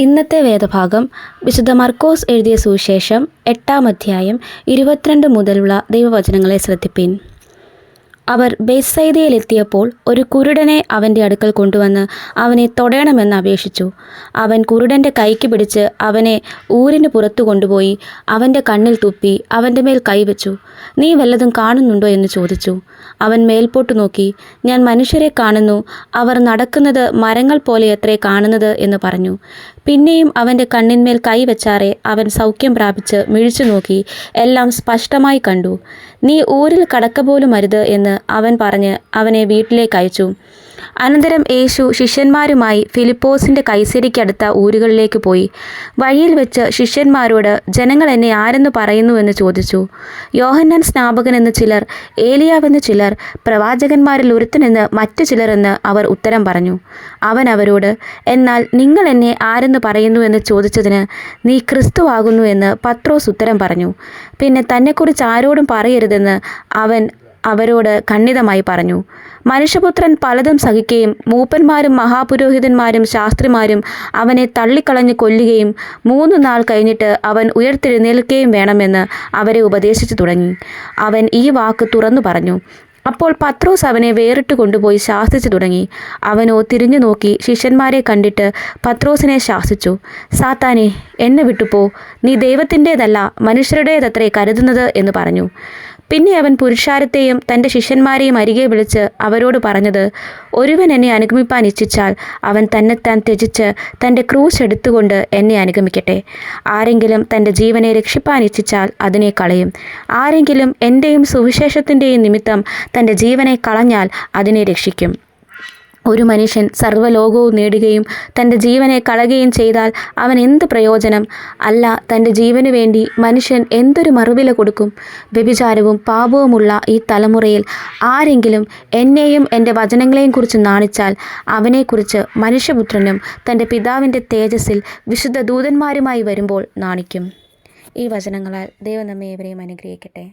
ഇന്നത്തെ വേദഭാഗം വിശുദ്ധ മർക്കോസ് എഴുതിയ സുവിശേഷം 8-ാം അധ്യായം 22 മുതലുള്ള ദൈവവചനങ്ങളെ ശ്രദ്ധിപ്പിൻ. അവർ ബേത്സയിദയിലെത്തിയപ്പോൾ ഒരു കുരുടനെ അവൻ്റെ അടുക്കൽ കൊണ്ടുവന്ന് അവനെ തൊടയണമെന്ന് അപേക്ഷിച്ചു. അവൻ കുരുടൻ്റെ കൈക്ക് പിടിച്ച് അവനെ ഊരിന് പുറത്തു കൊണ്ടുപോയി അവൻ്റെ കണ്ണിൽ തുപ്പി അവൻ്റെ മേൽ കൈവച്ചു. നീ വല്ലതും കാണുന്നുണ്ടോ എന്ന് ചോദിച്ചു. അവൻ മേൽപോട്ട് നോക്കി, ഞാൻ മനുഷ്യരെ കാണുന്നു, അവർ നടക്കുന്നത് മരങ്ങൾ പോലെയത്രേ കാണുന്നത് എന്ന് പറഞ്ഞു. പിന്നെയും അവൻ്റെ കണ്ണിന്മേൽ കൈവച്ചാറെ അവൻ സൗഖ്യം പ്രാപിച്ച് മിഴിച്ചു നോക്കി എല്ലാം സ്പഷ്ടമായി കണ്ടു. നീ ഊരിൽ കടക്കപോലും അരുത് എന്ന് അവൻ പറഞ്ഞ് അവനെ വീട്ടിലേക്ക് അയച്ചു. അനന്തരം യേശു ശിഷ്യന്മാരുമായി ഫിലിപ്പോസിൻ്റെ കൈസരിക്കടുത്ത ഊരുകളിലേക്ക് പോയി. വഴിയിൽ വെച്ച് ശിഷ്യന്മാരോട്, ജനങ്ങൾ എന്നെ ആരെന്ന് പറയുന്നുവെന്ന് ചോദിച്ചു. യോഹന്നാൻ സ്നാപകനെന്ന് ചിലർ, ഏലിയാവെന്ന് ചിലർ, പ്രവാചകന്മാരിൽ ഒരുത്തനെന്ന് മറ്റു ചിലരെന്ന് അവർ ഉത്തരം പറഞ്ഞു. അവൻ അവരോട്, എന്നാൽ നിങ്ങൾ എന്നെ ആരെന്ന് പറയുന്നുവെന്ന് ചോദിച്ചതിന്, നീ ക്രിസ്തു ആകുന്നു എന്ന് പത്രോസ് ഉത്തരം പറഞ്ഞു. പിന്നെ തന്നെക്കുറിച്ച് ആരോടും പറയരുതെന്ന് അവൻ അവരോട് ഖണ്ഡിതമായി പറഞ്ഞു. മനുഷ്യപുത്രൻ പലതും സഹിക്കുകയും മൂപ്പന്മാരും മഹാപുരോഹിതന്മാരും ശാസ്ത്രിമാരും അവനെ തള്ളിക്കളഞ്ഞ് കൊല്ലുകയും 3 നാൾ കഴിഞ്ഞിട്ട് അവൻ ഉയർത്തെഴുന്നേൽക്കുകയും വേണമെന്ന് അവരെ ഉപദേശിച്ചു തുടങ്ങി. അവൻ ഈ വാക്ക് തുറന്നു പറഞ്ഞു. അപ്പോൾ പത്രോസ് അവനെ വേറിട്ട് കൊണ്ടുപോയി ശാസിച്ചു തുടങ്ങി. അവനോ തിരിഞ്ഞു നോക്കി ശിഷ്യന്മാരെ കണ്ടിട്ട് പത്രോസിനെ ശാസിച്ചു. സാത്താനെ, എന്നെ വിട്ടുപോ, നീ ദൈവത്തിൻ്റേതല്ല മനുഷ്യരുടേതത്രേ കരുതുന്നത് എന്ന് പറഞ്ഞു. പിന്നെ അവൻ പുരുഷാരത്തെയും തൻ്റെ ശിഷ്യന്മാരെയും അരികെ വിളിച്ച് അവരോട് പറഞ്ഞത്, ഒരുവൻ എന്നെ അനുഗമിപ്പാൻ ഇച്ഛിച്ചാൽ അവൻ തന്നെത്താൻ ത്യജിച്ച് തൻ്റെ ക്രൂശ് എടുത്തുകൊണ്ട് എന്നെ അനുഗമിക്കട്ടെ. ആരെങ്കിലും തൻ്റെ ജീവനെ രക്ഷിപ്പാൻ ഇച്ഛിച്ചാൽ അതിനെ കളയും. ആരെങ്കിലും എൻ്റെയും സുവിശേഷത്തിൻ്റെയും നിമിത്തം തൻ്റെ ജീവനെ കളഞ്ഞാൽ അതിനെ രക്ഷിക്കും. ഒരു മനുഷ്യൻ സർവ്വലോകവും നേടുകയും തൻ്റെ ജീവനെ കളയുകയും ചെയ്താൽ അവൻ എന്ത് പ്രയോജനം? അല്ല, തൻ്റെ ജീവനു വേണ്ടി മനുഷ്യൻ എന്തൊരു മറുവില കൊടുക്കും? വ്യഭിചാരവും പാപവുമുള്ള ഈ തലമുറയിൽ ആരെങ്കിലും എന്നെയും എൻ്റെ വചനങ്ങളെയും കുറിച്ച് നാണിച്ചാൽ അവനെക്കുറിച്ച് മനുഷ്യപുത്രനും തൻ്റെ പിതാവിൻ്റെ തേജസ്സിൽ വിശുദ്ധ ദൂതന്മാരുമായി വരുമ്പോൾ നാണിക്കും. ഈ വചനങ്ങളാൽ ദൈവം നമ്മെ ഏവരെയും അനുഗ്രഹിക്കട്ടെ.